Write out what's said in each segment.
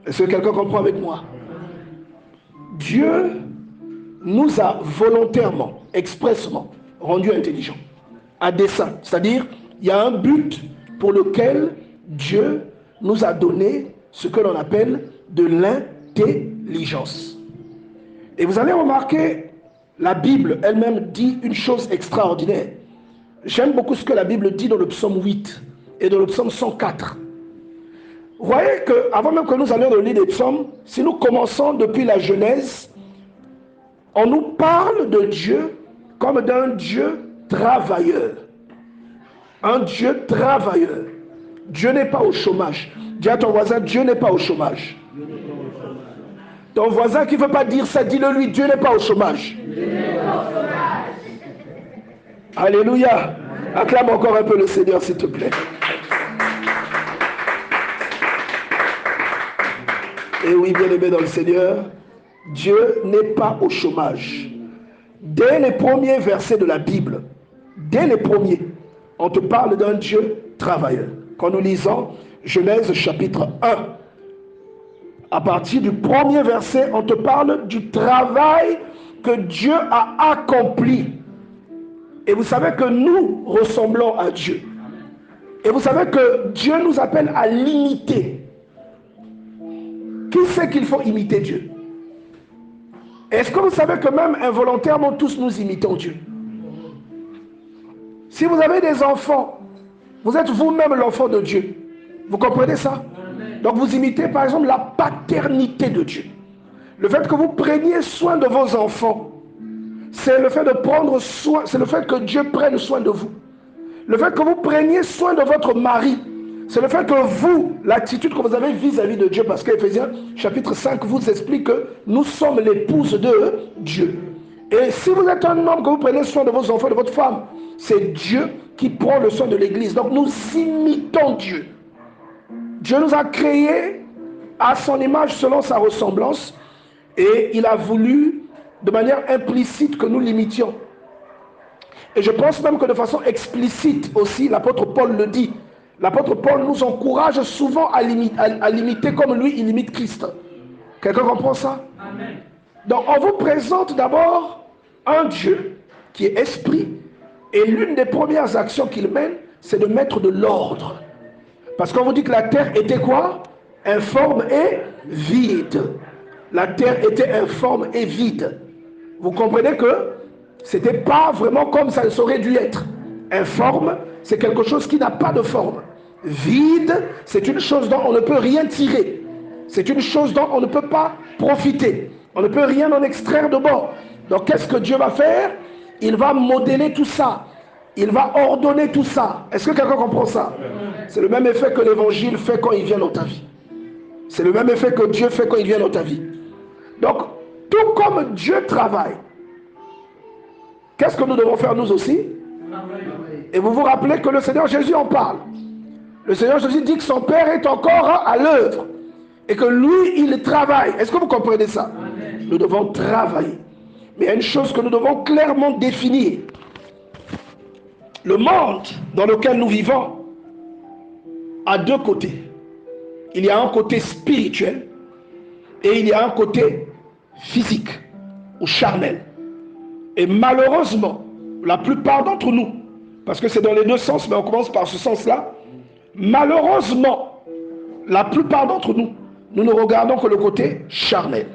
Est-ce que quelqu'un comprend avec moi? Dieu nous a volontairement, expressement rendus intelligents, à dessein. C'est-à-dire, il y a un but pour lequel Dieu nous a donné ce que l'on appelle de l'intelligence. Et vous allez remarquer, la Bible elle-même dit une chose extraordinaire. J'aime beaucoup ce que la Bible dit dans le psaume 8 et dans le psaume 104. Vous voyez qu'avant même que nous allions dans le livre des psaumes, si nous commençons depuis la Genèse, on nous parle de Dieu comme d'un Dieu travailleur. Un Dieu travailleur. Dieu n'est pas au chômage. Dis à ton voisin, Dieu n'est pas au chômage. Ton voisin qui ne veut pas dire ça, dis-le lui, Dieu n'est pas au chômage. Alléluia. Acclame encore un peu le Seigneur, s'il te plaît. Et oui, bien-aimé dans le Seigneur, Dieu n'est pas au chômage. Dès les premiers versets de la Bible, dès les premiers, on te parle d'un Dieu travailleur. Quand nous lisons Genèse chapitre 1, à partir du premier verset, on te parle du travail que Dieu a accompli. Et vous savez que nous ressemblons à Dieu. Et vous savez que Dieu nous appelle à l'imiter. Qui sait qu'il faut imiter Dieu? Est-ce que vous savez que même involontairement, tous nous imitons Dieu? Si vous avez des enfants, vous êtes vous-même l'enfant de Dieu. Vous comprenez ça? Donc vous imitez par exemple la paternité de Dieu. Le fait que vous preniez soin de vos enfants, c'est le fait de prendre soin, c'est le fait que Dieu prenne soin de vous. Le fait que vous preniez soin de votre mari, c'est le fait que vous, l'attitude que vous avez vis-à-vis de Dieu, parce qu'Éphésiens chapitre 5 vous explique que nous sommes l'épouse de Dieu. Et si vous êtes un homme, que vous prenez soin de vos enfants, de votre femme, c'est Dieu qui prend le soin de l'Église. Donc nous imitons Dieu. Dieu nous a créés à son image, selon sa ressemblance, et il a voulu de manière implicite que nous l'imitions. Et je pense même que de façon explicite aussi, l'apôtre Paul le dit. L'apôtre Paul nous encourage souvent à l'imiter comme lui, il imite Christ. Quelqu'un comprend ça? Amen. Donc on vous présente d'abord un Dieu qui est esprit, et l'une des premières actions qu'il mène, c'est de mettre de l'ordre. Parce qu'on vous dit que la terre était quoi? Informe et vide. La terre était informe et vide. Vous comprenez que ce n'était pas vraiment comme ça aurait dû être. Informe, c'est quelque chose qui n'a pas de forme. Vide, c'est une chose dont on ne peut rien tirer. C'est une chose dont on ne peut pas profiter. On ne peut rien en extraire de bon. Donc qu'est-ce que Dieu va faire? Il va modeler tout ça. Il va ordonner tout ça. Est-ce que quelqu'un comprend ça? C'est le même effet que l'évangile fait quand il vient dans ta vie. C'est le même effet que Dieu fait quand il vient dans ta vie. Donc, tout comme Dieu travaille, qu'est-ce que nous devons faire nous aussi? Et vous vous rappelez que le Seigneur Jésus en parle. Le Seigneur Jésus dit que son Père est encore à l'œuvre. Et que lui, il travaille. Est-ce que vous comprenez ça? Nous devons travailler. Mais il y a une chose que nous devons clairement définir. Le monde dans lequel nous vivons a deux côtés. Il y a un côté spirituel et il y a un côté physique ou charnel. Et malheureusement, la plupart d'entre nous, parce que c'est dans les deux sens, mais on commence par ce sens-là, malheureusement, la plupart d'entre nous, nous ne regardons que le côté charnel.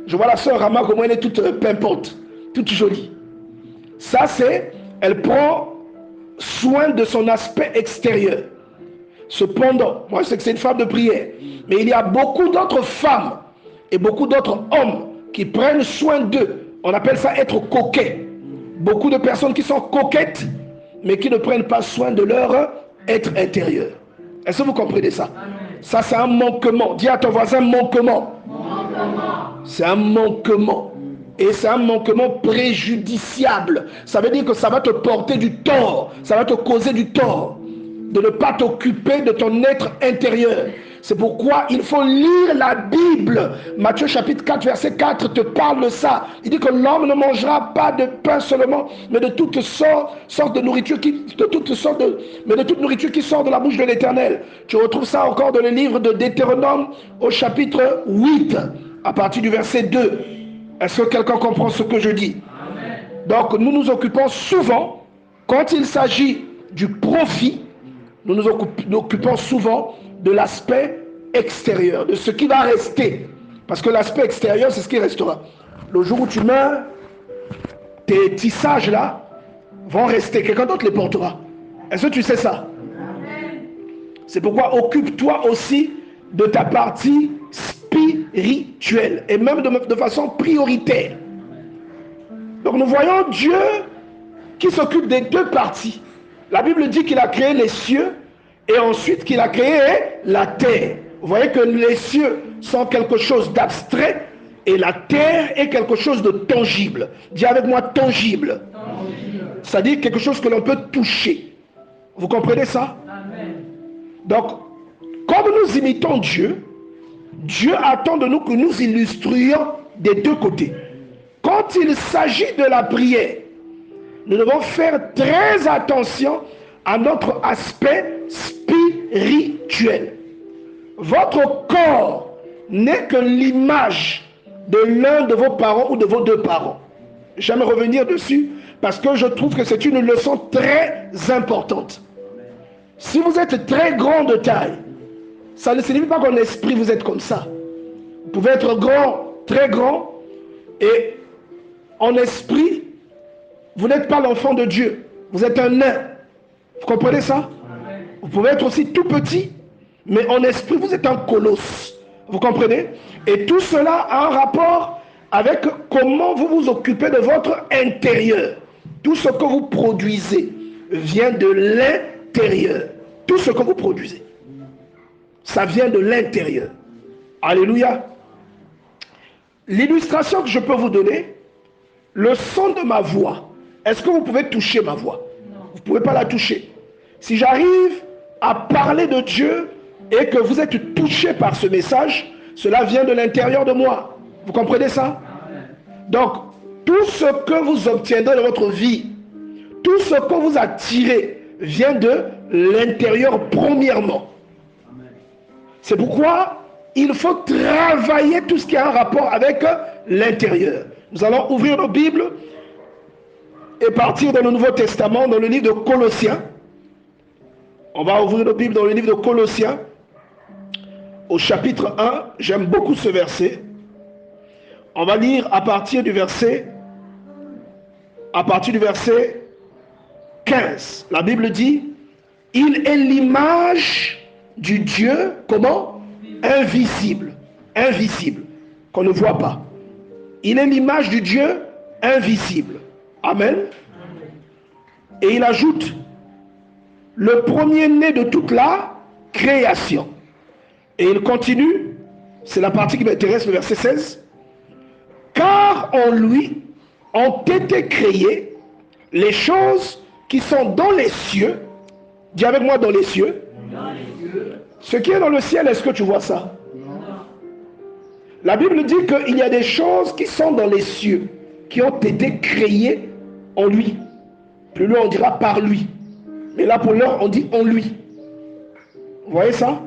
Je vois la sœur Rama, comment elle est toute pimpante, toute jolie. Ça, c'est, elle prend soin de son aspect extérieur. Cependant, moi je sais que c'est une femme de prière, mais il y a beaucoup d'autres femmes et beaucoup d'autres hommes qui prennent soin d'eux. On appelle ça être coquet. Beaucoup de personnes qui sont coquettes, mais qui ne prennent pas soin de leur être intérieur. Est-ce que vous comprenez ça? Ça, c'est un manquement. Dis à ton voisin, manquement. C'est un manquement. Et c'est un manquement préjudiciable. Ça veut dire que ça va te porter du tort. Ça va te causer du tort. de ne pas t'occuper de ton être intérieur. C'est pourquoi il faut lire la Bible. Matthieu chapitre 4, verset 4 te parle de ça. Il dit que l'homme ne mangera pas de pain seulement, mais de toutes sortes de nourriture mais de toute nourriture qui sort de la bouche de l'Éternel. Tu retrouves ça encore dans le livre de Deutéronome au chapitre 8, à partir du verset 2. Est-ce que quelqu'un comprend ce que je dis? Amen. Donc nous nous occupons souvent, quand il s'agit du profit, nous nous occupons souvent de l'aspect extérieur, de ce qui va rester. Parce que l'aspect extérieur, c'est ce qui restera. Le jour où tu meurs, tes tissages là vont rester. Quelqu'un d'autre les portera. Est-ce que tu sais ça? C'est pourquoi occupe-toi aussi de ta partie spirituelle. Et même de façon prioritaire. Donc nous voyons Dieu qui s'occupe des deux parties. La Bible dit qu'il a créé les cieux et ensuite qu'il a créé la terre. Vous voyez que les cieux sont quelque chose d'abstrait et la terre est quelque chose de tangible. Dis avec moi tangible. C'est-à-dire quelque chose que l'on peut toucher. Vous comprenez ça? Amen. Donc, comme nous imitons Dieu, Dieu attend de nous que nous illustrions des deux côtés. Quand il s'agit de la prière, nous devons faire très attention à notre aspect spirituel. Votre corps n'est que l'image de l'un de vos parents ou de vos deux parents. J'aime revenir dessus parce que je trouve que c'est une leçon très importante. Si vous êtes très grand de taille, ça ne signifie pas qu'en esprit vous êtes comme ça. Vous pouvez être grand, très grand, et en esprit, vous n'êtes pas l'enfant de Dieu. Vous êtes un nain. Vous comprenez ça? Vous pouvez être aussi tout petit, mais en esprit, vous êtes un colosse. Vous comprenez? Et tout cela a un rapport avec comment vous vous occupez de votre intérieur. Tout ce que vous produisez vient de l'intérieur. Tout ce que vous produisez, ça vient de l'intérieur. Alléluia. L'illustration que je peux vous donner, le son de ma voix. Est-ce que vous pouvez toucher ma voix? Non. Vous ne pouvez pas la toucher. Si j'arrive à parler de Dieu et que vous êtes touché par ce message, cela vient de l'intérieur de moi. Vous comprenez ça? Amen. Donc, tout ce que vous obtiendrez dans votre vie, tout ce que vous attirez vient de l'intérieur premièrement. Amen. C'est pourquoi il faut travailler tout ce qui a un rapport avec l'intérieur. Nous allons ouvrir nos Bibles et partir dans le Nouveau Testament, dans le livre de Colossiens. On va ouvrir nos Bibles dans le livre de Colossiens, au chapitre 1. J'aime beaucoup ce verset. On va lire à partir du verset 15. La Bible dit, il est l'image du Dieu, comment? Invisible. Invisible. Qu'on ne voit pas. Il est l'image du Dieu invisible. Amen. Et il ajoute, le premier-né de toute la création. Et il continue, c'est la partie qui m'intéresse, le verset 16. Car en lui ont été créées les choses qui sont dans les cieux. Dis avec moi dans les cieux. Dans les cieux. Ce qui est dans le ciel, est-ce que tu vois ça? Non. La Bible dit qu'il y a des choses qui sont dans les cieux, qui ont été créées en lui. Plus loin on dira par lui. Mais là pour l'heure on dit en lui. Vous voyez ça?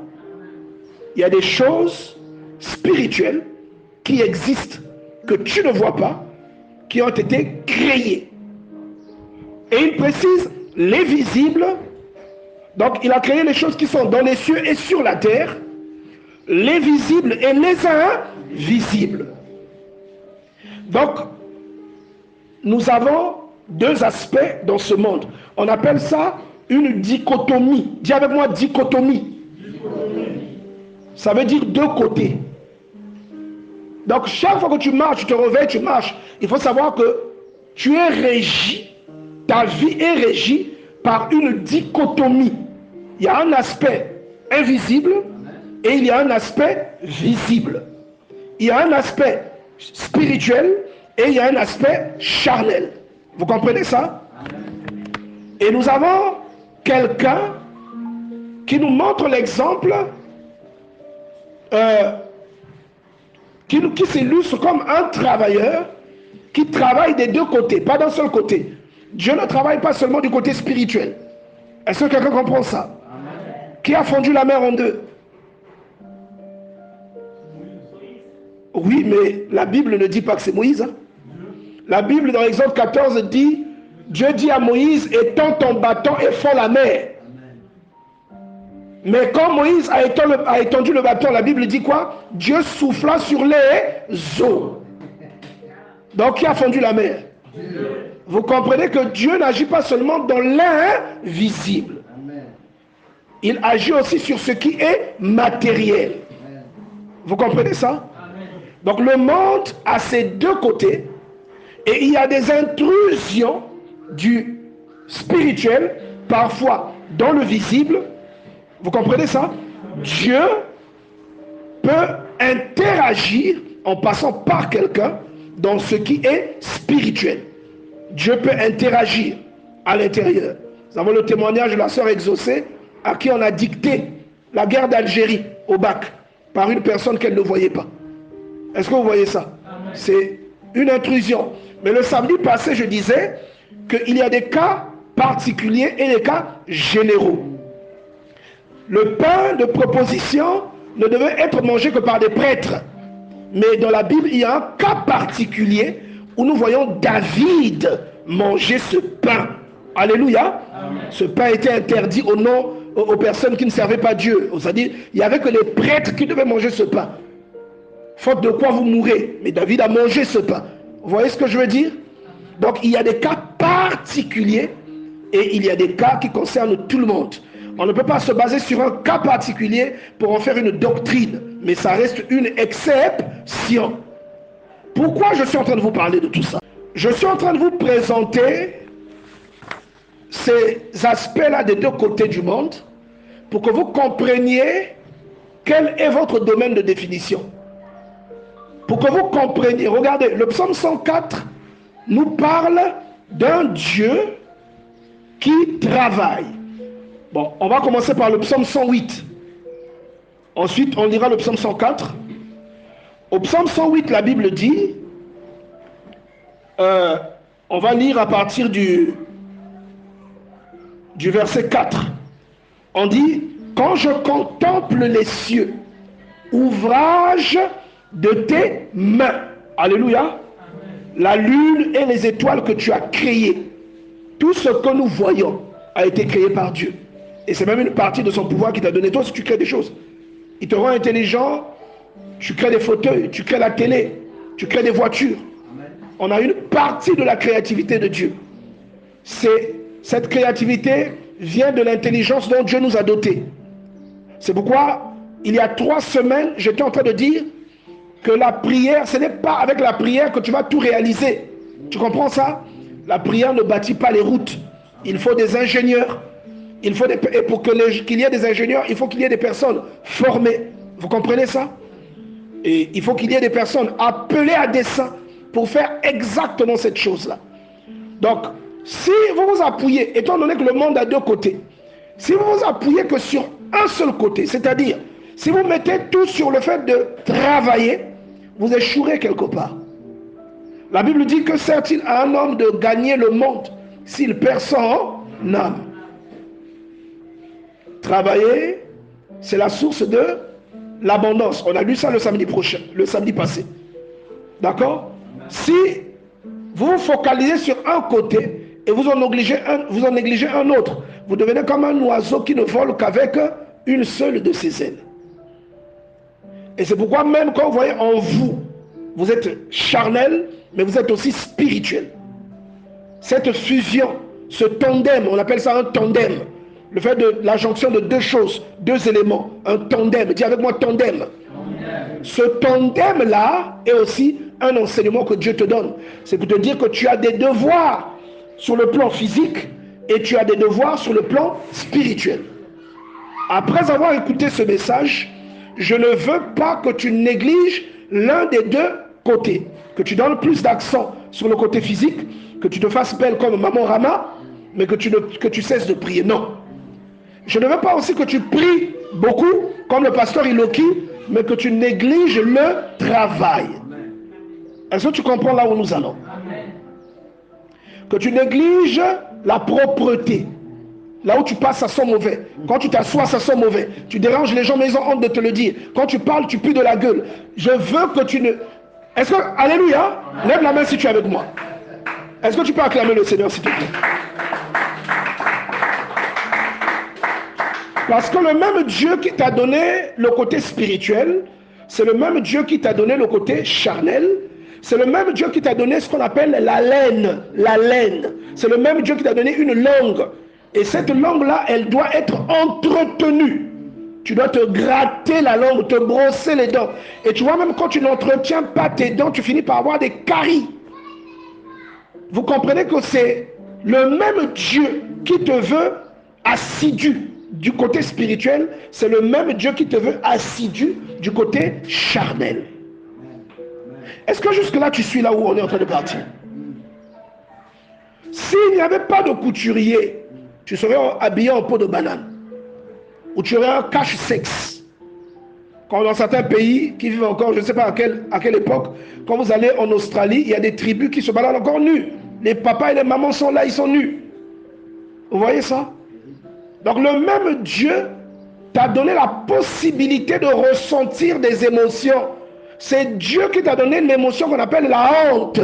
Il y a des choses spirituelles qui existent, que tu ne vois pas, qui ont été créées. Et il précise les visibles. Donc il a créé les choses qui sont dans les cieux et sur la terre, les visibles et les invisibles. Donc nous avons deux aspects dans ce monde. On appelle ça une dichotomie. Dis avec moi dichotomie. Ça veut dire deux côtés. Donc chaque fois que tu marches, tu te réveilles, tu marches. Il faut savoir que tu es régi, ta vie est régie par une dichotomie. Il y a un aspect invisible et il y a un aspect visible. Il y a un aspect spirituel et il y a un aspect charnel. Vous comprenez ça? Et nous avons quelqu'un qui nous montre l'exemple qui s'illustre comme un travailleur qui travaille des deux côtés, pas d'un seul côté. Dieu ne travaille pas seulement du côté spirituel. Est-ce que quelqu'un comprend ça? Amen. Qui a fondu la mer en deux? Oui, mais la Bible ne dit pas que c'est Moïse. Hein? La Bible, dans Exode 14, dit, Dieu dit à Moïse, étends ton bâton et fends la mer. Mais quand Moïse a étendu le bâton, la Bible dit quoi? Dieu souffla sur les eaux. Donc, qui a fondu la mer? Vous comprenez que Dieu n'agit pas seulement dans l'invisible. Il agit aussi sur ce qui est matériel. Vous comprenez ça? Donc, le monde a ses deux côtés et il y a des intrusions du spirituel, parfois dans le visible. Vous comprenez ça? Dieu peut interagir en passant par quelqu'un dans ce qui est spirituel. Dieu peut interagir à l'intérieur. Nous avons le témoignage de la sœur Exaucée à qui on a dicté la guerre d'Algérie au bac par une personne qu'elle ne voyait pas. Est-ce que vous voyez ça? C'est une intrusion. Mais le samedi passé, je disais qu'il y a des cas particuliers et des cas généraux. Le pain de proposition ne devait être mangé que par des prêtres. Mais dans la Bible, il y a un cas particulier où nous voyons David manger ce pain. Alléluia. Amen. Ce pain était interdit aux personnes qui ne servaient pas Dieu. C'est-à-dire, il n'y avait que les prêtres qui devaient manger ce pain. Faute de quoi vous mourrez. Mais David a mangé ce pain. Vous voyez ce que je veux dire? Donc, il y a des cas particuliers et il y a des cas qui concernent tout le monde. On ne peut pas se baser sur un cas particulier pour en faire une doctrine, mais ça reste une exception. Pourquoi je suis en train de vous parler de tout ça? Je suis en train de vous présenter ces aspects-là des deux côtés du monde pour que vous compreniez quel est votre domaine de définition. Pour que vous compreniez, regardez, le psaume 104 nous parle d'un Dieu qui travaille. Bon, on va commencer par le psaume 108. Ensuite, on lira le psaume 104. Au psaume 108, la Bible dit, on va lire à partir du verset 4. On dit, quand je contemple les cieux, ouvrage de tes mains. Alléluia. Amen. La lune et les étoiles que tu as créées. Tout ce que nous voyons a été créé par Dieu. Et c'est même une partie de son pouvoir qui t'a donné. Toi, si tu crées des choses, il te rend intelligent, tu crées des fauteuils, tu crées la télé, tu crées des voitures. Amen. On a une partie de la créativité de Dieu. Cette créativité vient de l'intelligence dont Dieu nous a dotés. C'est pourquoi, il y a 3 semaines, j'étais en train de dire que la prière, ce n'est pas avec la prière que tu vas tout réaliser. Tu comprends ça? La prière ne bâtit pas les routes. Il faut des ingénieurs. Et pour qu'il y ait des ingénieurs, il faut qu'il y ait des personnes formées. Vous comprenez ça? Et il faut qu'il y ait des personnes appelées à dessein pour faire exactement cette chose-là. Donc, si vous vous appuyez, étant donné que le monde a deux côtés, si vous vous appuyez que sur un seul côté, c'est-à-dire, si vous mettez tout sur le fait de travailler, vous échouerez quelque part. La Bible dit que sert-il à un homme de gagner le monde s'il perd son âme? Travailler, c'est la source de l'abondance. On a lu ça le samedi passé. D'accord? Si vous vous focalisez sur un côté et vous en négligez un autre, vous devenez comme un oiseau qui ne vole qu'avec une seule de ses ailes. Et c'est pourquoi même quand vous voyez en vous, vous êtes charnel, mais vous êtes aussi spirituel. Cette fusion, ce tandem, on appelle ça un tandem. Le fait de la jonction de deux choses, deux éléments, un tandem. Dis avec moi tandem. Ce tandem-là est aussi un enseignement que Dieu te donne. C'est pour te dire que tu as des devoirs sur le plan physique et tu as des devoirs sur le plan spirituel. Après avoir écouté ce message, je ne veux pas que tu négliges l'un des deux côtés, que tu donnes plus d'accent sur le côté physique, que tu te fasses belle comme Maman Rama, mais que tu cesses de prier. Non. Je ne veux pas aussi que tu pries beaucoup, comme le pasteur Iloki, mais que tu négliges le travail. Est-ce que tu comprends là où nous allons? Que tu négliges la propreté. Là où tu passes, ça sent mauvais. Quand tu t'assois, ça sent mauvais. Tu déranges les gens, mais ils ont honte de te le dire. Quand tu parles, tu pues de la gueule. Je veux que tu ne... Est-ce que... Alléluia. Lève la main si tu es avec moi. Est-ce que tu peux acclamer le Seigneur, s'il te plaît? Parce que le même Dieu qui t'a donné le côté spirituel, c'est le même Dieu qui t'a donné le côté charnel. C'est le même Dieu qui t'a donné ce qu'on appelle la laine. La laine. C'est le même Dieu qui t'a donné une langue. Et cette langue-là, elle doit être entretenue. Tu dois te gratter la langue, te brosser les dents. Et tu vois, même quand tu n'entretiens pas tes dents, tu finis par avoir des caries. Vous comprenez que c'est le même Dieu qui te veut assidu du côté spirituel, c'est le même Dieu qui te veut assidu du côté charnel. Est-ce que jusque-là, tu suis là où on est en train de partir? S'il n'y avait pas de couturier, tu serais habillé en peau de banane. Ou tu aurais un cache-sexe. Comme dans certains pays qui vivent encore, je ne sais pas à quelle époque, quand vous allez en Australie, il y a des tribus qui se baladent encore nus. Les papas et les mamans sont là, ils sont nus. Vous voyez ça? Donc le même Dieu t'a donné la possibilité de ressentir des émotions. C'est Dieu qui t'a donné l'émotion qu'on appelle la honte.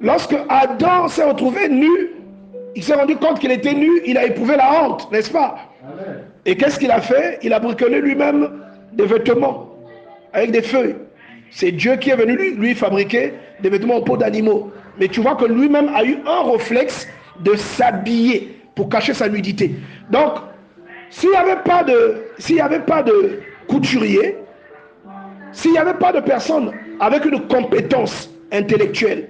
Lorsque Adam s'est retrouvé nu, il s'est rendu compte qu'il était nu, il a éprouvé la honte, n'est-ce pas? Amen. Et qu'est-ce qu'il a fait? Il a bricolé lui-même des vêtements avec des feuilles. C'est Dieu qui est venu lui fabriquer des vêtements en peau d'animaux. Mais tu vois que lui-même a eu un réflexe de s'habiller pour cacher sa nudité. Donc, s'il n'y avait pas de couturier, s'il n'y avait pas de personnes avec une compétence intellectuelle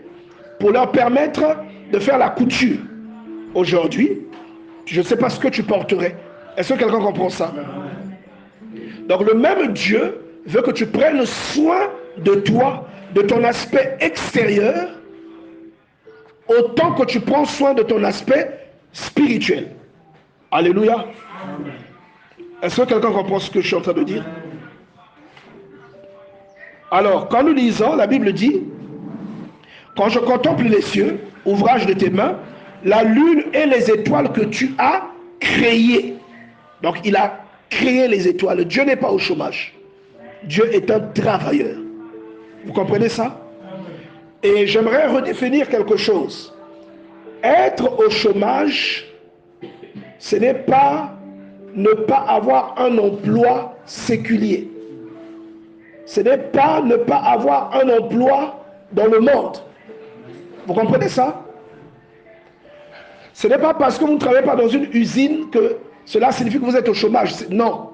pour leur permettre de faire la couture, aujourd'hui, je ne sais pas ce que tu porterais. Est-ce que quelqu'un comprend ça? Donc le même Dieu veut que tu prennes soin de toi, de ton aspect extérieur, autant que tu prends soin de ton aspect spirituel. Alléluia. Est-ce que quelqu'un comprend ce que je suis en train de dire? Alors, quand nous lisons, la Bible dit, quand je contemple les cieux, ouvrage de tes mains, la lune et les étoiles que tu as créées. Donc, il a créé les étoiles. Dieu n'est pas au chômage. Dieu est un travailleur. Vous comprenez ça? Et j'aimerais redéfinir quelque chose. Être au chômage, ce n'est pas ne pas avoir un emploi séculier. Ce n'est pas ne pas avoir un emploi dans le monde. Vous comprenez ça? Ce n'est pas parce que vous ne travaillez pas dans une usine que cela signifie que vous êtes au chômage. Non.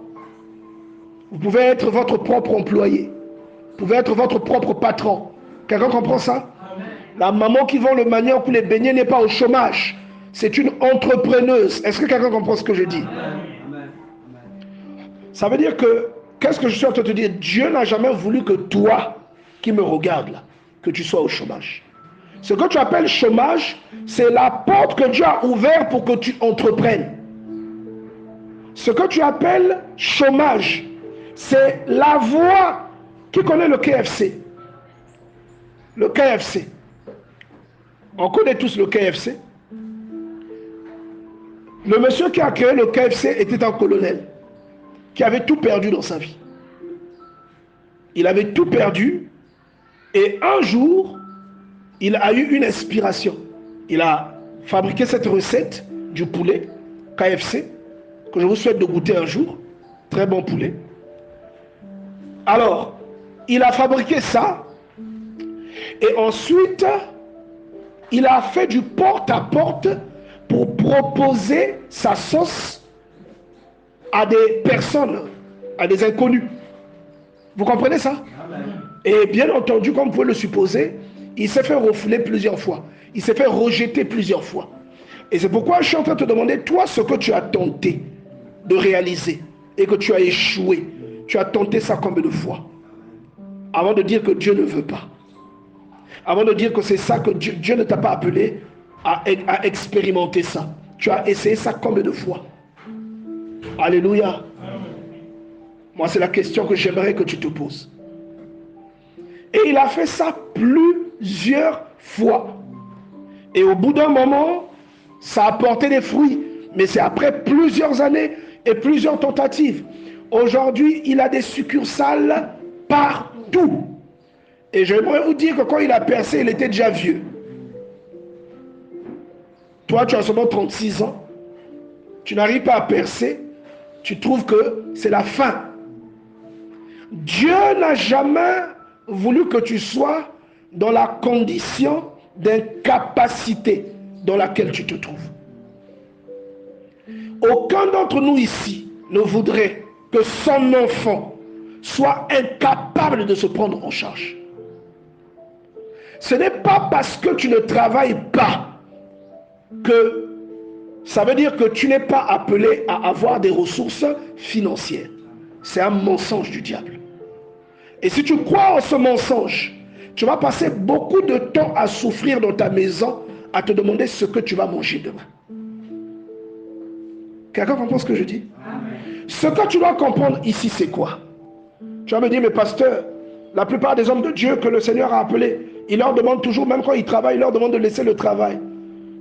Vous pouvez être votre propre employé. Vous pouvez être votre propre patron. Quelqu'un comprend ça? La maman qui vend le manioc ou les beignets n'est pas au chômage. C'est une entrepreneuse. Est-ce que quelqu'un comprend ce que je dis? Ça veut dire que, qu'est-ce que je suis en train de te dire? Dieu n'a jamais voulu que toi, qui me regardes là, que tu sois au chômage. Ce que tu appelles chômage, c'est la porte que Dieu a ouverte pour que tu entreprennes. Ce que tu appelles chômage, c'est la voie qui connaît le KFC. Le KFC. On connaît tous le KFC. Le monsieur qui a créé le KFC était un colonel qui avait tout perdu dans sa vie. Il avait tout perdu et un jour, il a eu une inspiration. Il a fabriqué cette recette du poulet KFC que je vous souhaite de goûter un jour. Très bon poulet. Alors, il a fabriqué ça et ensuite, il a fait du porte-à-porte pour proposer sa sauce à des personnes, à des inconnus. Vous comprenez ça? Et bien entendu, comme vous pouvez le supposer, il s'est fait refouler plusieurs fois. Il s'est fait rejeter plusieurs fois. Et c'est pourquoi je suis en train de te demander, toi, ce que tu as tenté de réaliser et que tu as échoué, tu as tenté ça combien de fois? Avant de dire que Dieu ne veut pas. Avant de dire que c'est ça que Dieu ne t'a pas appelé à expérimenter ça. Tu as essayé ça combien de fois? Alléluia. Moi, c'est la question que j'aimerais que tu te poses. Et il a fait ça plusieurs fois. Et au bout d'un moment, ça a porté des fruits. Mais c'est après plusieurs années et plusieurs tentatives. Aujourd'hui, il a des succursales partout. Et j'aimerais vous dire que quand il a percé, il était déjà vieux. Toi, tu as seulement 36 ans. Tu n'arrives pas à percer. Tu trouves que c'est la fin. Dieu n'a jamais voulu que tu sois dans la condition d'incapacité dans laquelle tu te trouves. Aucun d'entre nous ici ne voudrait que son enfant soit incapable de se prendre en charge. Ce n'est pas parce que tu ne travailles pas que ça veut dire que tu n'es pas appelé à avoir des ressources financières. C'est un mensonge du diable. Et si tu crois en ce mensonge, tu vas passer beaucoup de temps à souffrir dans ta maison, à te demander ce que tu vas manger demain. Quelqu'un comprend ce que je dis? Amen. Ce que tu dois comprendre ici, c'est quoi? Tu vas me dire, mais pasteur, la plupart des hommes de Dieu que le Seigneur a appelés, il leur demande toujours, même quand ils travaillent, il leur demande de laisser le travail.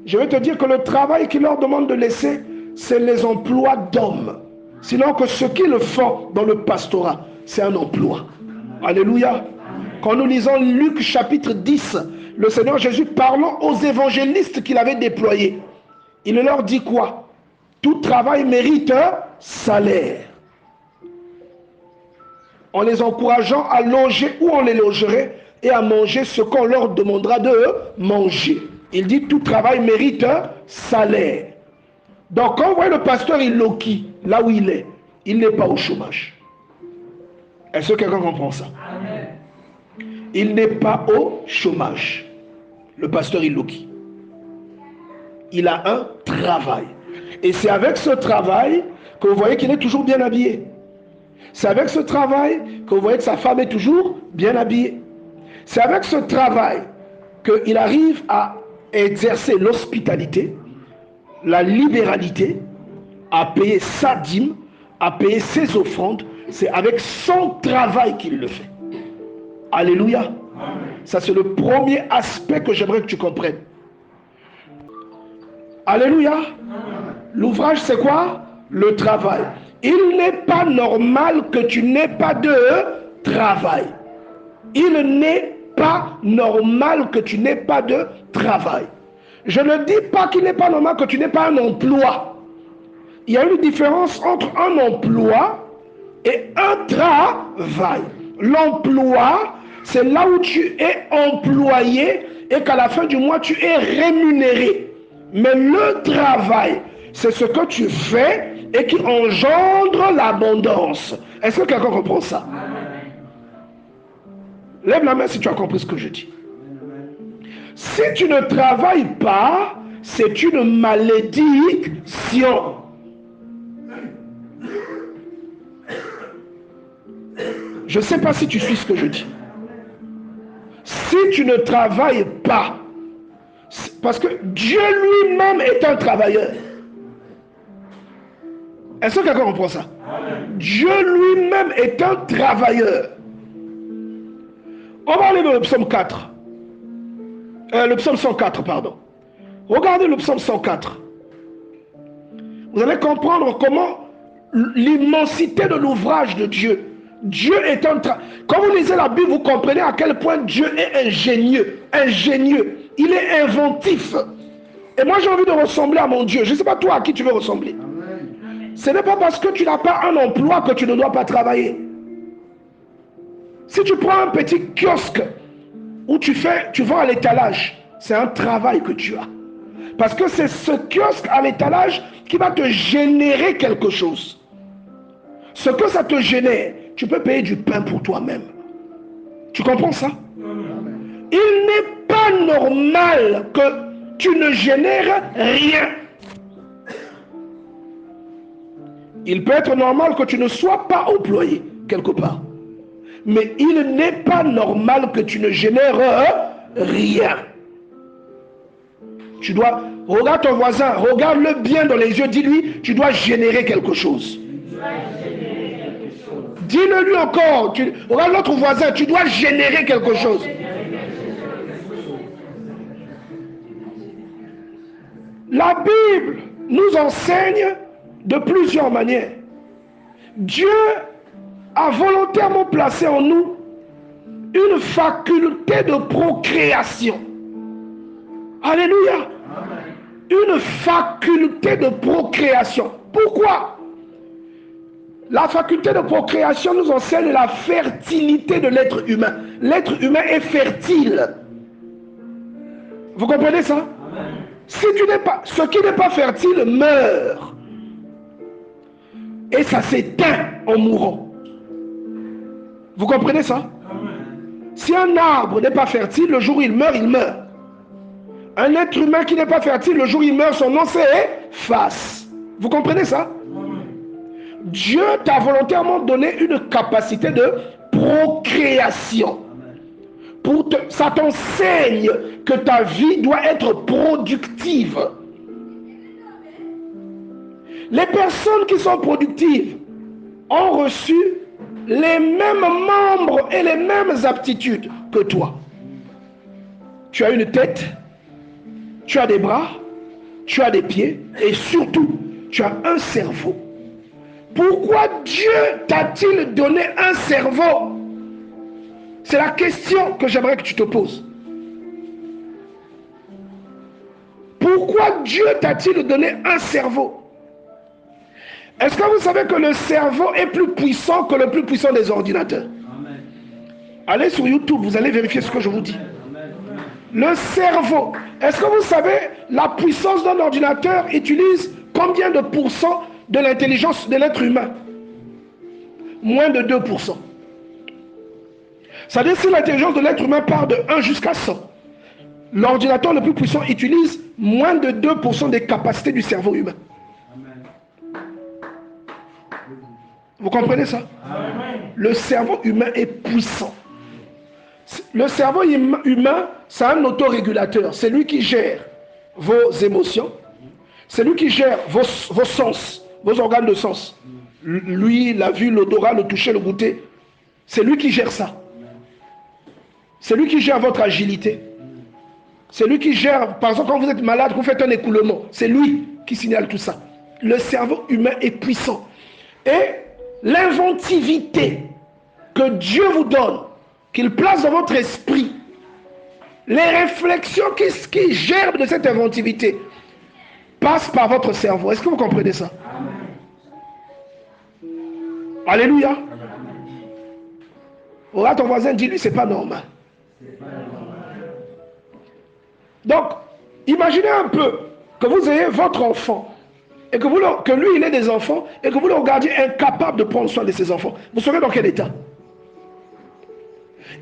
Je vais te dire que le travail qu'il leur demande de laisser, c'est les emplois d'hommes. Sinon que ce qu'ils font dans le pastorat, c'est un emploi. Alléluia. Quand nous lisons Luc chapitre 10, le Seigneur Jésus parlant aux évangélistes qu'il avait déployés, il leur dit quoi? Tout travail mérite un salaire. En les encourageant à loger où on les logerait et à manger ce qu'on leur demandera de manger. Il dit tout travail mérite un salaire. Donc quand vous voyez le pasteur Iloki, là où il n'est pas au chômage. Est-ce que quelqu'un comprend ça? Amen. Il n'est pas au chômage. Le pasteur Iloki. Il a un travail. Et c'est avec ce travail que vous voyez qu'il est toujours bien habillé. C'est avec ce travail que vous voyez que sa femme est toujours bien habillée. C'est avec ce travail qu'il arrive à exercer l'hospitalité, la libéralité, à payer sa dîme, à payer ses offrandes. C'est avec son travail qu'il le fait. Alléluia. Amen. Ça, c'est le premier aspect que j'aimerais que tu comprennes. Alléluia. L'ouvrage, c'est quoi? Le travail. Il n'est pas normal que tu n'aies pas de travail. Il n'est pas normal que tu n'aies pas de travail. Je ne dis pas qu'il n'est pas normal que tu n'aies pas un emploi. Il y a une différence entre un emploi et un travail. L'emploi, c'est là où tu es employé et qu'à la fin du mois, tu es rémunéré. Mais le travail, c'est ce que tu fais et qui engendre l'abondance. Est-ce que quelqu'un comprend ça? Lève la main si tu as compris ce que je dis. Si tu ne travailles pas, c'est une malédiction. Je ne sais pas si tu suis ce que je dis. Si tu ne travailles pas, parce que Dieu lui-même est un travailleur. Est-ce que quelqu'un comprend ça? Dieu lui-même est un travailleur. On va aller dans le psaume 4. Le psaume 104, pardon. Regardez le psaume 104. Vous allez comprendre comment l'immensité de l'ouvrage de Dieu. Dieu est un travailleur. Quand vous lisez la Bible, vous comprenez à quel point Dieu est ingénieux. Ingénieux. Il est inventif. Et moi, j'ai envie de ressembler à mon Dieu. Je ne sais pas toi à qui tu veux ressembler. Ce n'est pas parce que tu n'as pas un emploi que tu ne dois pas travailler. Si tu prends un petit kiosque où tu vends à l'étalage, c'est un travail que tu as. Parce que c'est ce kiosque à l'étalage qui va te générer quelque chose. Ce que ça te génère, tu peux payer du pain pour toi-même. Tu comprends ça? Il n'est pas normal que tu ne génères rien. Il peut être normal que tu ne sois pas employé quelque part. Mais il n'est pas normal que tu ne génères rien. Tu dois, regarde ton voisin, regarde-le bien dans les yeux, dis-lui, tu dois générer quelque chose. Dis-le-lui encore. Regarde l'autre voisin, tu dois générer quelque chose. La Bible nous enseigne de plusieurs manières. Dieu a volontairement placé en nous une faculté de procréation. Alléluia. Une faculté de procréation. Pourquoi? La faculté de procréation nous enseigne la fertilité de l'être humain. L'être humain est fertile. Vous comprenez ça? Si tu n'es pas, ce qui n'est pas fertile meurt. Et ça s'éteint en mourant. Vous comprenez ça? Si un arbre n'est pas fertile, le jour où il meurt, il meurt. Un être humain qui n'est pas fertile, le jour où il meurt, son nom c'est face. Vous comprenez ça? Dieu t'a volontairement donné une capacité de procréation. Ça t'enseigne que ta vie doit être productive. Les personnes qui sont productives ont reçu les mêmes membres et les mêmes aptitudes que toi. Tu as une tête, tu as des bras, tu as des pieds et surtout, tu as un cerveau. Pourquoi Dieu t'a-t-il donné un cerveau? C'est la question que j'aimerais que tu te poses. Pourquoi Dieu t'a-t-il donné un cerveau? Est-ce que vous savez que le cerveau est plus puissant que le plus puissant des ordinateurs? Amen. Allez sur YouTube, vous allez vérifier ce que je vous dis. Amen. Le cerveau, est-ce que vous savez la puissance d'un ordinateur utilise combien de pourcents de l'intelligence de l'être humain? Moins de 2%. C'est-à-dire si l'intelligence de l'être humain part de 1 jusqu'à 100, l'ordinateur le plus puissant utilise moins de 2% des capacités du cerveau humain. Vous comprenez ça? Amen. Le cerveau humain est puissant. Le cerveau humain, c'est un autorégulateur. C'est lui qui gère vos émotions. C'est lui qui gère vos sens, vos organes de sens. Lui, la vue, l'odorat, le toucher, le goûter. C'est lui qui gère ça. C'est lui qui gère votre agilité. C'est lui qui gère, par exemple, quand vous êtes malade, vous faites un écoulement. C'est lui qui signale tout ça. Le cerveau humain est puissant. Et l'inventivité que Dieu vous donne, qu'il place dans votre esprit, les réflexions qui germent de cette inventivité, passent par votre cerveau. Est-ce que vous comprenez ça? Amen. Alléluia. Regarde ton voisin, dis-lui, c'est pas normal. Donc, imaginez un peu que vous ayez votre enfant et que lui, il ait des enfants et que vous le regardiez incapable de prendre soin de ses enfants. Vous serez dans quel état?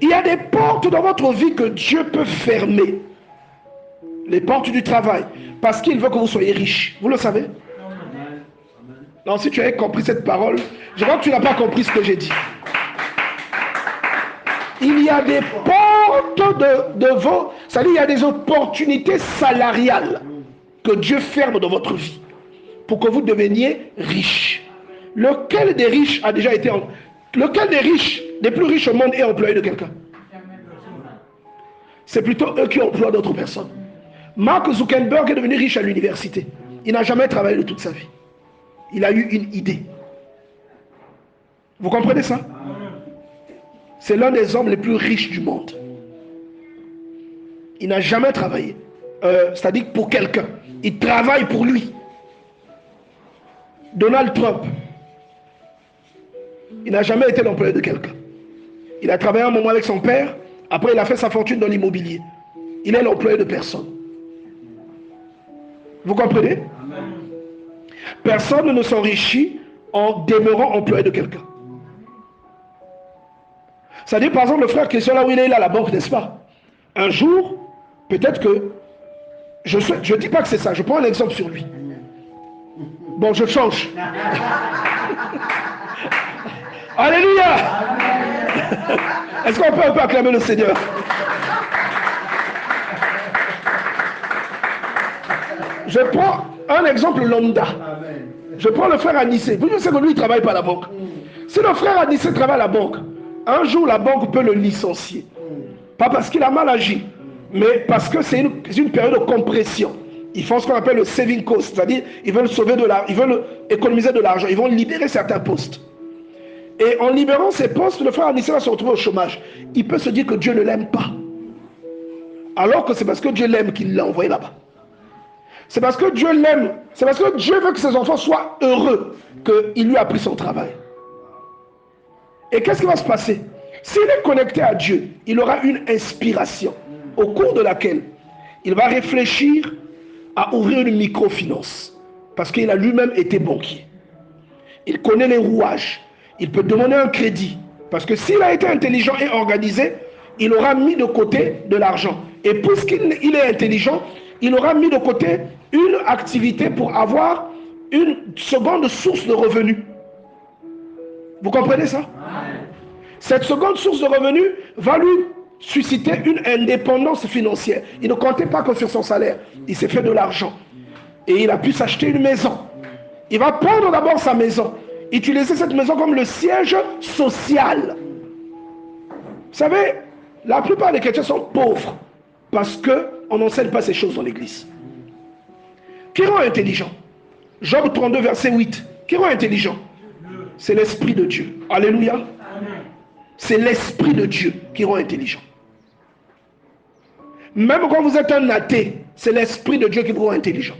Il y a des portes dans votre vie que Dieu peut fermer. Les portes du travail. Parce qu'il veut que vous soyez riche. Vous le savez? Non, si tu avais compris cette parole, je crois que tu n'as pas compris ce que j'ai dit. Il y a des portes c'est-à-dire il y a des opportunités salariales que Dieu ferme dans votre vie pour que vous deveniez riche. Lequel des riches a déjà été lequel des plus riches au monde est employé de quelqu'un? C'est plutôt eux qui emploient d'autres personnes. Mark Zuckerberg est devenu riche à l'université. Il n'a jamais travaillé de toute sa vie. Il a eu une idée. Vous comprenez ça? C'est l'un des hommes les plus riches du monde. Il n'a jamais travaillé. C'est-à-dire pour quelqu'un. Il travaille pour lui. Donald Trump. Il n'a jamais été l'employé de quelqu'un. Il a travaillé un moment avec son père. Après, il a fait sa fortune dans l'immobilier. Il est l'employé de personne. Vous comprenez? Personne ne s'enrichit en demeurant employé de quelqu'un. C'est-à-dire, par exemple, le frère Christian, là où il est à la banque, n'est-ce pas? Un jour, peut-être que... Je ne dis pas que c'est ça, je prends un exemple sur lui. Bon, je change. Alléluia. Est-ce qu'on peut un peu acclamer le Seigneur? Je prends un exemple lambda. Je prends le frère Anissé. Vous savez que lui, il ne travaille pas à la banque. Si le frère Anissé travaille à la banque, un jour, la banque peut le licencier. Pas parce qu'il a mal agi, mais parce que c'est une période de compression. Ils font ce qu'on appelle le saving cost, c'est-à-dire ils veulent ils veulent économiser de l'argent, ils vont libérer certains postes. Et en libérant ces postes, le frère Anissé va se retrouver au chômage. Il peut se dire que Dieu ne l'aime pas. Alors que c'est parce que Dieu l'aime qu'il l'a envoyé là-bas. C'est parce que Dieu l'aime, c'est parce que Dieu veut que ses enfants soient heureux qu'il lui a pris son travail. Et qu'est-ce qui va se passer? S'il est connecté à Dieu, il aura une inspiration au cours de laquelle il va réfléchir à ouvrir une microfinance. Parce qu'il a lui-même été banquier. Il connaît les rouages. Il peut demander un crédit. Parce que s'il a été intelligent et organisé, il aura mis de côté de l'argent. Et puisqu'il est intelligent, il aura mis de côté une activité pour avoir une seconde source de revenus. Vous comprenez ça? Cette seconde source de revenus va lui susciter une indépendance financière. Il ne comptait pas que sur son salaire. Il s'est fait de l'argent. Et il a pu s'acheter une maison. Il va prendre d'abord sa maison. Utiliser cette maison comme le siège social. Vous savez, la plupart des chrétiens sont pauvres parce qu'on n'enseigne pas ces choses dans l'église. Qui rend intelligent? Job 32, verset 8. Qui rend intelligent? C'est l'Esprit de Dieu. Alléluia. C'est l'Esprit de Dieu qui rend intelligent. Même quand vous êtes un athée, c'est l'Esprit de Dieu qui vous rend intelligent.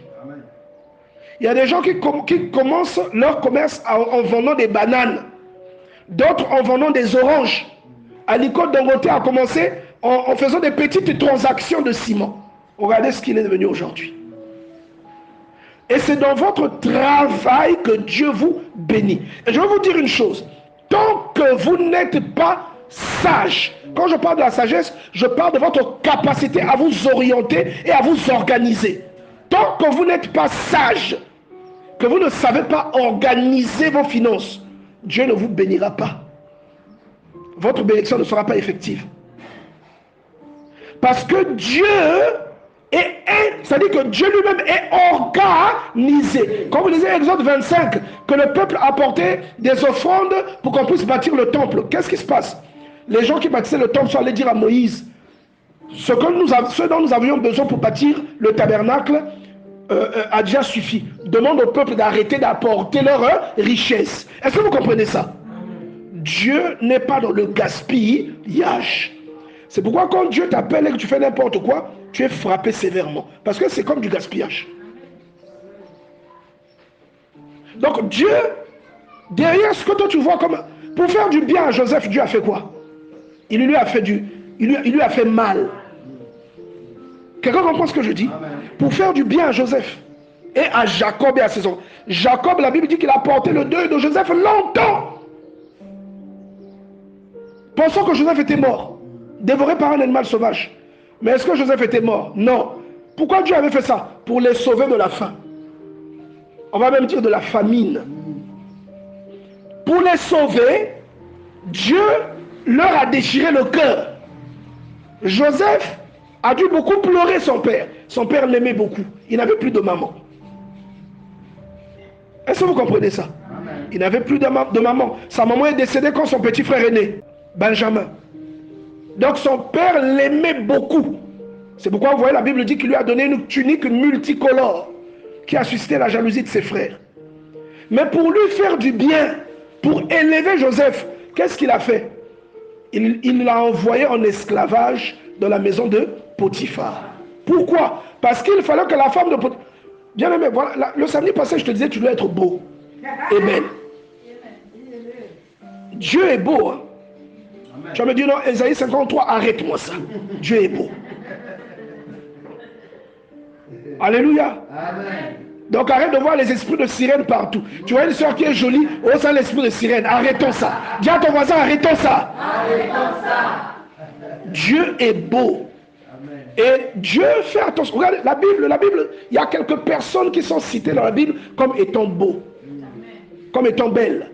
Il y a des gens qui commencent leur commerce en vendant des bananes, d'autres en vendant des oranges. Aliko Dangote a commencé en faisant des petites transactions de ciment. Regardez ce qu'il est devenu aujourd'hui. Et c'est dans votre travail que Dieu vous bénit. Et je vais vous dire une chose. Tant que vous n'êtes pas sage, quand je parle de la sagesse, je parle de votre capacité à vous orienter et à vous organiser. Tant que vous n'êtes pas sage, que vous ne savez pas organiser vos finances, Dieu ne vous bénira pas. Votre bénédiction ne sera pas effective. Parce que Dieu c'est-à-dire que Dieu lui-même est organisé. Comme vous lisez Exode 25, que le peuple apportait des offrandes pour qu'on puisse bâtir le temple. Qu'est-ce qui se passe? Les gens qui bâtissaient le temple sont allés dire à Moïse, ce dont nous avions besoin pour bâtir le tabernacle a déjà suffi. Demande au peuple d'arrêter d'apporter leur richesse. Est-ce que vous comprenez ça? Dieu n'est pas dans le gaspillage. C'est pourquoi quand Dieu t'appelle et que tu fais n'importe quoi, tu es frappé sévèrement. Parce que c'est comme du gaspillage. Donc Dieu, derrière ce que toi tu vois comme... Pour faire du bien à Joseph, Dieu a fait quoi? Il lui a fait mal. Quelqu'un comprend ce que je dis? Pour faire du bien à Joseph et à Jacob et à ses enfants. Jacob, la Bible dit qu'il a porté le deuil de Joseph longtemps. Pensant que Joseph était mort, dévoré par un animal sauvage. Mais est-ce que Joseph était mort? Non. Pourquoi Dieu avait fait ça? Pour les sauver de la faim. On va même dire de la famine. Pour les sauver, Dieu leur a déchiré le cœur. Joseph a dû beaucoup pleurer son père. Son père l'aimait beaucoup. Il n'avait plus de maman. Est-ce que vous comprenez ça? Il n'avait plus de maman. Sa maman est décédée quand son petit frère est né, Benjamin. Donc son père l'aimait beaucoup. C'est pourquoi vous voyez la Bible dit qu'il lui a donné une tunique multicolore qui a suscité la jalousie de ses frères. Mais pour lui faire du bien, pour élever Joseph, qu'est-ce qu'il a fait? Il l'a envoyé en esclavage dans la maison de Potiphar. Pourquoi? Parce qu'il fallait que la femme de Potiphar... Bien aimé, voilà, le samedi passé, je te disais, tu dois être beau. Amen. Dieu est beau. Hein? Tu vas me dire, non, Ésaïe 53, arrête-moi ça. Dieu est beau. Alléluia. Amen. Donc arrête de voir les esprits de sirène partout. Tu vois une soeur qui est jolie, oh ça l'esprit de sirène. Arrêtons ça. Dis à ton voisin, arrêtons ça. Arrêtons ça. Dieu est beau. Amen. Et Dieu fait attention. Regardez, la Bible, il y a quelques personnes qui sont citées dans la Bible comme étant beaux. Comme étant belles.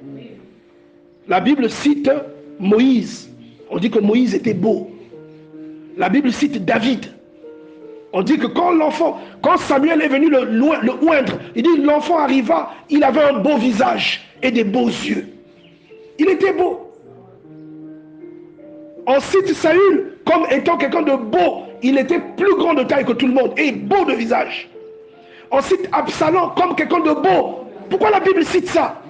La Bible cite Moïse. On dit que Moïse était beau. La Bible cite David. On dit que quand Samuel est venu le oindre, il dit l'enfant arriva, il avait un beau visage et des beaux yeux. Il était beau. On cite Saül comme étant quelqu'un de beau. Il était plus grand de taille que tout le monde et beau de visage. On cite Absalom comme quelqu'un de beau. Pourquoi la Bible cite ça?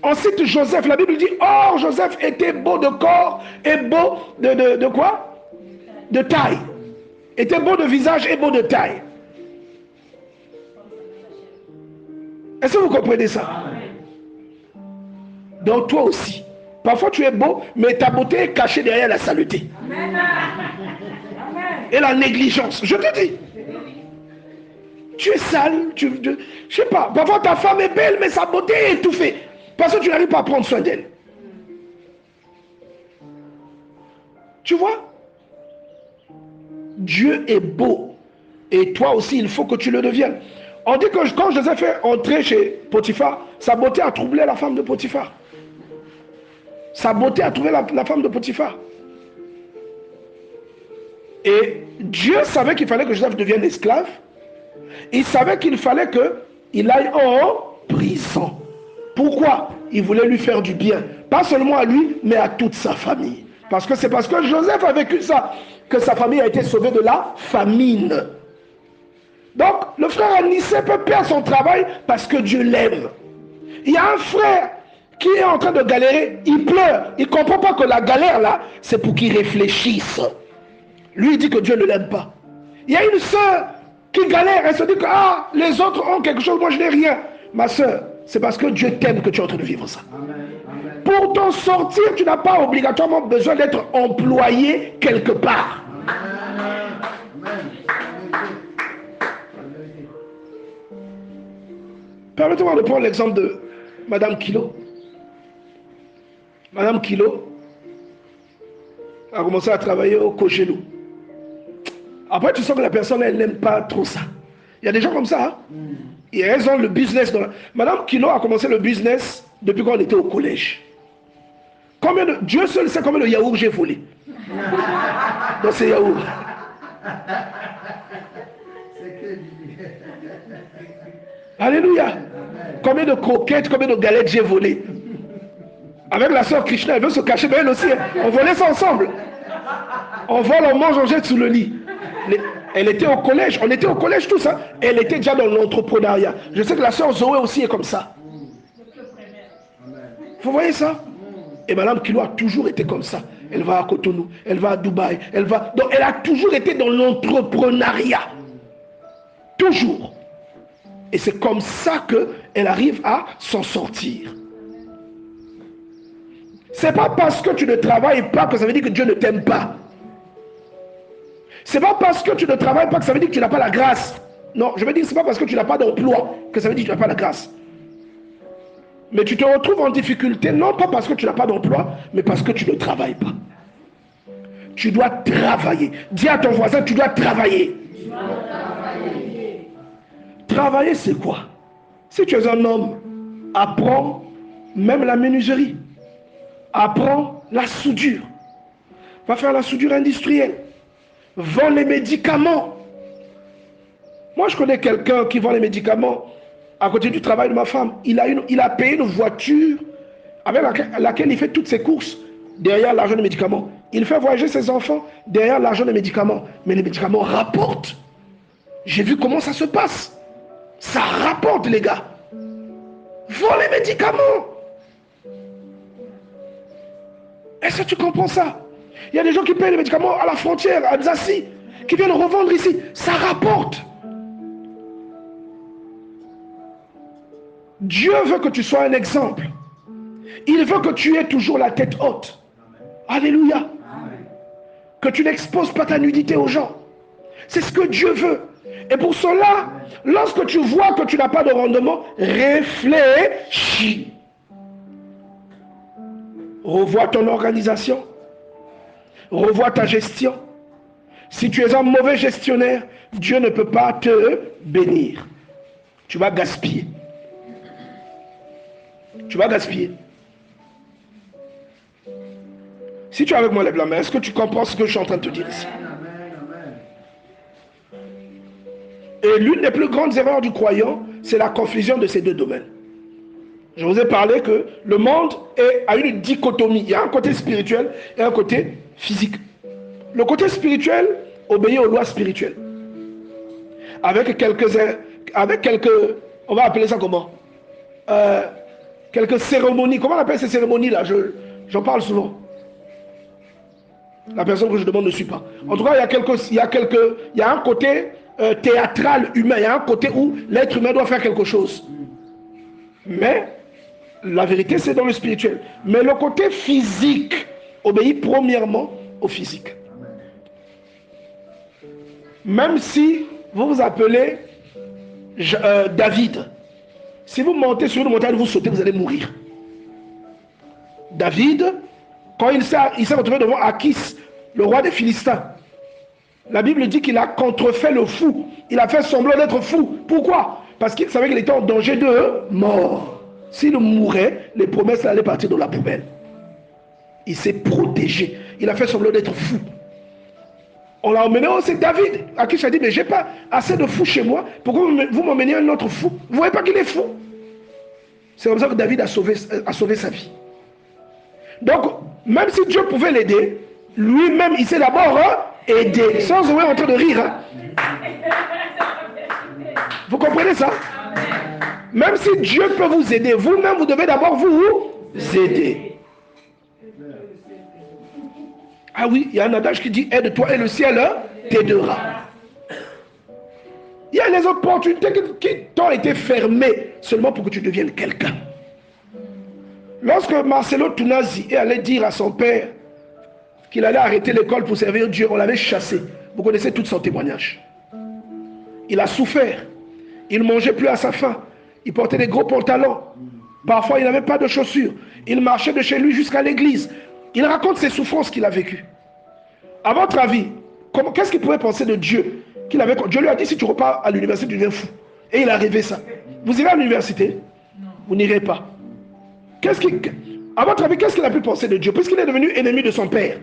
On cite Joseph. La Bible dit, or Joseph était beau de corps et beau de quoi? De taille. Était beau de visage et beau de taille. Est-ce que vous comprenez ça? Donc toi aussi. Parfois tu es beau, mais ta beauté est cachée derrière la saleté. Et la négligence. Je te dis. Tu es sale. Je sais pas. Parfois ta femme est belle, mais sa beauté est étouffée. Parce que tu n'arrives pas à prendre soin d'elle. Tu vois? Dieu est beau. Et toi aussi, il faut que tu le deviennes. On dit que quand Joseph est entré chez Potiphar, sa beauté a troublé la femme de Potiphar. Sa beauté a troublé la femme de Potiphar. Et Dieu savait qu'il fallait que Joseph devienne esclave. Il savait qu'il fallait qu'il aille en prison. Pourquoi? Il voulait lui faire du bien. Pas seulement à lui, mais à toute sa famille. Parce que c'est parce que Joseph a vécu ça que sa famille a été sauvée de la famine. Donc, le frère Anissé peut perdre son travail parce que Dieu l'aime. Il y a un frère qui est en train de galérer, il pleure. Il ne comprend pas que la galère là, c'est pour qu'il réfléchisse. Lui, il dit que Dieu ne l'aime pas. Il y a une soeur qui galère, elle se dit que les autres ont quelque chose, moi je n'ai rien. Ma soeur, c'est parce que Dieu t'aime que tu es en train de vivre ça. Amen. Pour t'en sortir, tu n'as pas obligatoirement besoin d'être employé quelque part. Permettez-moi de prendre l'exemple de Madame Kilo. Madame Kilo a commencé à travailler au Cogelou. Après, tu sens que la personne, elle n'aime pas trop ça. Il y a des gens comme ça. Hein? Et elles ont le business. Madame Kilo a commencé le business depuis qu'on était au collège. Dieu seul sait combien de yaourts j'ai volé. Dans ces yaourts. Alléluia. Combien de croquettes, combien de galettes j'ai volé. Avec la sœur Krishna, elle veut se cacher, mais elle aussi. On volait ça ensemble. On vole, on mange, on jette sous le lit. Elle était au collège, on était au collège tous. Hein. Elle était déjà dans l'entrepreneuriat. Je sais que la sœur Zoé aussi est comme ça. Vous voyez ça? Et Madame Kilo a toujours été comme ça. Elle va à Cotonou, elle va à Dubaï, donc elle a toujours été dans l'entrepreneuriat. Toujours. Et c'est comme ça qu'elle arrive à s'en sortir. C'est pas parce que tu ne travailles pas que ça veut dire que Dieu ne t'aime pas. C'est pas parce que tu ne travailles pas que ça veut dire que tu n'as pas la grâce. Non, je veux dire, c'est pas parce que tu n'as pas d'emploi que ça veut dire que tu n'as pas la grâce. Mais tu te retrouves en difficulté, non pas parce que tu n'as pas d'emploi, mais parce que tu ne travailles pas. Tu dois travailler. Dis à ton voisin, tu dois travailler. Travailler, c'est quoi? Si tu es un homme, apprends même la menuiserie. Apprends la soudure. Va faire la soudure industrielle. Vends les médicaments. Moi, je connais quelqu'un qui vend les médicaments à côté du travail de ma femme. Il a payé une voiture avec laquelle il fait toutes ses courses derrière l'argent des médicaments. Il fait voyager ses enfants derrière l'argent des médicaments. Mais les médicaments rapportent. J'ai vu comment ça se passe. Ça rapporte, les gars. Vends les médicaments. Est-ce que tu comprends ça? Il y a des gens qui payent les médicaments à la frontière, à Alsacie, qui viennent revendre ici. Ça rapporte. Dieu veut que tu sois un exemple. Il veut que tu aies toujours la tête haute. Alléluia. Amen. Que tu n'exposes pas ta nudité aux gens. C'est ce que Dieu veut. Et pour cela, lorsque tu vois que tu n'as pas de rendement, réfléchis. Revois ton organisation. Revois ta gestion. Si tu es un mauvais gestionnaire, Dieu ne peut pas te bénir. Tu vas gaspiller. Tu vas gaspiller. Si tu es avec moi, lève la main. Est-ce que tu comprends ce que je suis en train de te dire ici? Et l'une des plus grandes erreurs du croyant, c'est la confusion de ces deux domaines. Je vous ai parlé que le monde a une dichotomie. Il y a un côté spirituel et un côté physique. Le côté spirituel obéit aux lois spirituelles. Avec quelques, on va appeler ça comment? Quelques cérémonies. Comment on appelle ces cérémonies-là? J'en parle souvent. La personne que je demande ne suit pas. En tout cas, il y a un côté théâtral humain. Il y a un côté où l'être humain doit faire quelque chose. Mais la vérité, c'est dans le spirituel. Mais le côté physique obéit premièrement au physique. Même si vous vous appelez David, si vous montez sur une montagne, vous sautez, vous allez mourir. David, quand il s'est retrouvé devant Achis, le roi des Philistins, la Bible dit qu'il a contrefait le fou. Il a fait semblant d'être fou. Pourquoi? Parce qu'il savait qu'il était en danger de mort. S'il mourait, les promesses allaient partir dans la poubelle. Il s'est protégé. Il a fait semblant d'être fou. On l'a emmené, c'est David. Achis a dit, mais j'ai pas assez de fous chez moi. Pourquoi vous m'emmenez un autre fou? Vous ne voyez pas qu'il est fou? C'est comme ça que David a sauvé sa vie. Donc, même si Dieu pouvait l'aider, lui-même, il s'est d'abord aidé. Sans être en train de rire. Hein. Vous comprenez ça? Même si Dieu peut vous aider, vous-même, vous devez d'abord vous aider. Ah oui, il y a un adage qui dit « Aide-toi et le ciel t'aidera ». Il y a les opportunités qui t'ont été fermées seulement pour que tu deviennes quelqu'un. Lorsque Marcelo Tunasi est allé dire à son père qu'il allait arrêter l'école pour servir Dieu, on l'avait chassé. Vous connaissez tout son témoignage. Il a souffert. Il ne mangeait plus à sa faim. Il portait des gros pantalons. Parfois, il n'avait pas de chaussures. Il marchait de chez lui jusqu'à l'église. Il raconte ses souffrances qu'il a vécues. À votre avis, qu'est-ce qu'il pouvait penser de Dieu Dieu lui a dit, si tu repars à l'université, tu deviens fou. Et il a rêvé ça. Vous irez à l'université? Vous n'irez pas. À votre avis, qu'est-ce qu'il a pu penser de Dieu? Puisqu'il est devenu ennemi de son père.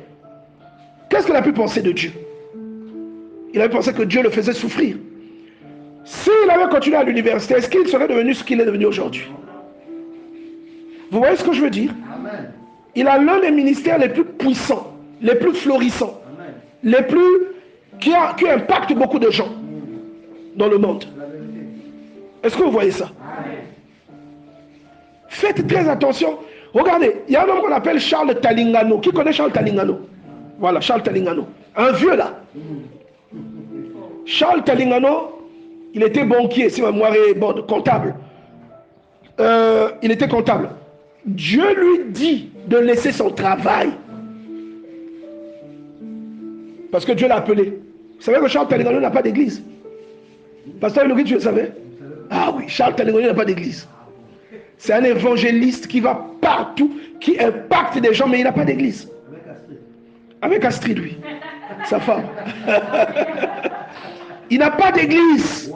Qu'est-ce qu'il a pu penser de Dieu? Il avait pensé que Dieu le faisait souffrir. S'il avait continué à l'université, est-ce qu'il serait devenu ce qu'il est devenu aujourd'hui? Vous voyez ce que je veux dire? Amen. Il a l'un des ministères les plus puissants, les plus florissants, les plus qui impactent beaucoup de gens dans le monde. Est-ce que vous voyez ça? Faites très attention. Regardez, il y a un homme qu'on appelle Charles Talingano. Qui connaît Charles Talingano? Voilà, Charles Talingano. Un vieux là. Charles Talingano, il était banquier, si ma mémoire est bonne, comptable. Il était comptable. Dieu lui dit de laisser son travail. Parce que Dieu l'a appelé. Vous savez que Charles Talingano n'a pas d'église? Pasteur Ilori, tu le savais? Ah oui, Charles Talingano n'a pas d'église. C'est un évangéliste qui va partout, qui impacte des gens, mais il n'a pas d'église. Avec Astrid, oui. Sa femme. Il n'a pas d'église.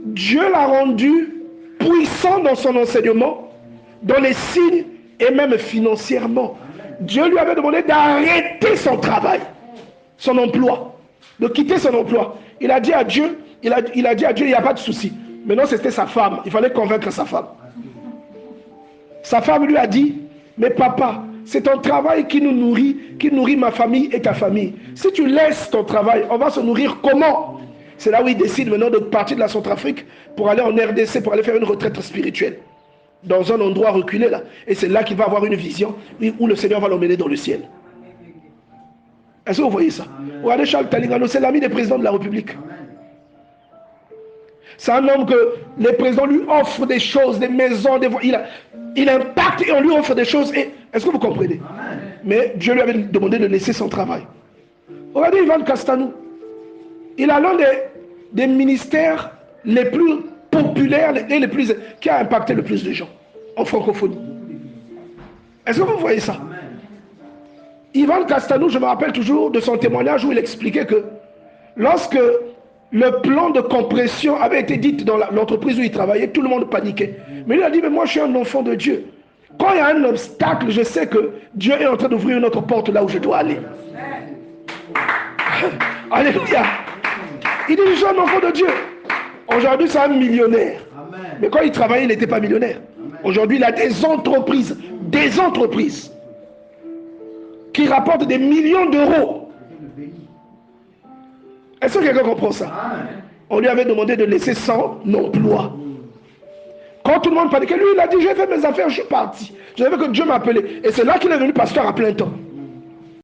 Dieu l'a rendu puissant dans son enseignement, dans les signes et même financièrement. Dieu lui avait demandé d'arrêter son travail, son emploi, de quitter son emploi. Il a dit à Dieu, il a dit à Dieu, il n'y a pas de souci. Maintenant, c'était sa femme. Il fallait convaincre sa femme. Sa femme lui a dit, mais papa, c'est ton travail qui nous nourrit, qui nourrit ma famille et ta famille. Si tu laisses ton travail, on va se nourrir comment? C'est là où il décide maintenant de partir de la Centrafrique pour aller en RDC, pour aller faire une retraite spirituelle. Dans un endroit reculé là. Et c'est là qu'il va avoir une vision où le Seigneur va l'emmener dans le ciel. Est-ce que vous voyez ça? Regardez Charles Talingano, c'est l'ami des présidents de la République. C'est un homme que les présidents lui offrent des choses, des maisons, il impacte et on lui offre des choses. Est-ce que vous comprenez? Mais Dieu lui avait demandé de laisser son travail. Regardez Ivan Castanou. Il a l'un des ministères les plus populaires et qui a impacté le plus de gens en francophonie. Est-ce que vous voyez ça? Ivan Castanou, je me rappelle toujours de son témoignage où il expliquait que lorsque le plan de compression avait été dit dans l'entreprise où il travaillait, tout le monde paniquait. Mais il a dit, mais moi je suis un enfant de Dieu. Quand il y a un obstacle, je sais que Dieu est en train d'ouvrir une autre porte là où je dois aller. Alléluia. Il dit, je suis un enfant de Dieu. Aujourd'hui, c'est un millionnaire. Amen. Mais quand il travaillait, il n'était pas millionnaire. Aujourd'hui, il a des entreprises qui rapportent des millions d'euros. Est-ce que quelqu'un comprend ça? Amen. On lui avait demandé de laisser son emploi. Quand tout le monde paniquait, lui, il a dit, j'ai fait mes affaires, je suis parti. Je savais que Dieu m'appelait. Et c'est là qu'il est devenu pasteur à plein temps.